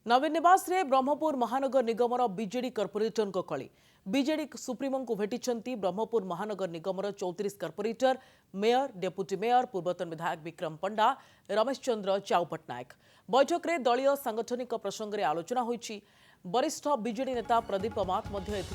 नवीन निवास रे ब्रह्मपुर महानगर निगमर बीजेडी कर्पोरेटर कली बीजेडी सुप्रीमो को भेटी ब्रह्मपुर महानगर निगमर 34 कर्पोरेटर मेयर डेप्यूटी मेयर पूर्वतन विधायक विक्रम पंडा रमेश चंद्र चाउ पट्टनायक बैठक में दलीय सांगठनिक प्रसंग में आलोचना होईछि। वरिष्ठ बीजेडी नेता प्रदीप अमात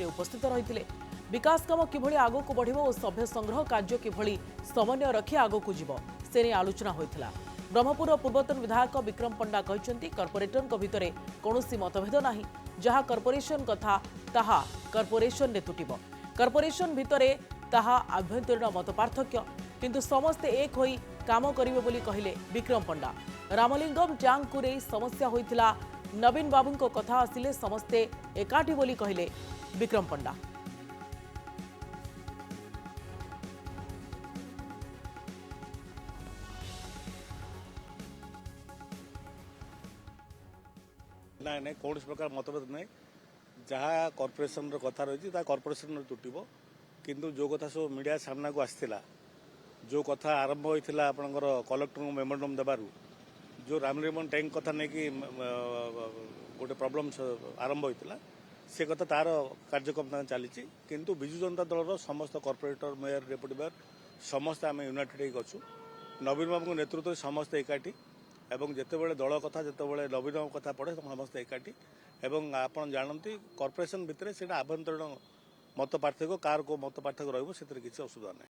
उपस्थित रही विकास काम किभली आगक बढ़िबो और सभ्य संग्रह कार्य किभली समन्वय रखी आगक जीव से नहीं आलोचना होइथिला। ब्रह्मपुर पूर्वतन विधायक विक्रम पंडा कहते कर्पोरेटर भितर कौन मतभेद नहीं जहाँ कर्पोरेशन कथा ताहा कर्पोरेशन रे तुटिब कर्पोरेशन भितर ताहा आभ्यंतरीण मत पार्थक्य किंतु समस्ते एक होई काम करिवे बोली कहिले विक्रम पंडा। रामलिंगम टैंक को रे समस्या होइथिला नवीन बाबू को कथा आसिले समस्ते एकाठी बोली कहिले विक्रम पंडा। ना ना कौन प्रकार मतभेद ना जहाँ कॉर्पोरेशन कथा रही कॉर्पोरेशन तुटब किंतु जो कथा सब मीडिया सामना को आसाला जो कथा आरंभ होता आपंकर कलेक्टर को मेमोरांडम देवार जो रामलिंगम टैंक कथा नहीं कि गोटे प्रॉब्लम आरंभ होता से कथा तार कार्यक्रम चली किंतु विजु जनता दल समस्त कॉर्पोरेटर मेयर डेप्यूटी मेयर समस्त आम यूनाइटेड अच्छु नवीन बाबू नेतृत्व समस्त एकाठी एवं जितेबाला दल कथा जितेबाला नवीन बाबू कथा पड़े समस्त एकाठी एवं आपन जानती कॉर्पोरेशन भितर से आभ्यंतरीण मत पार्थक्य कार को मत पार्थक्य रही किसी असुविधा नहीं।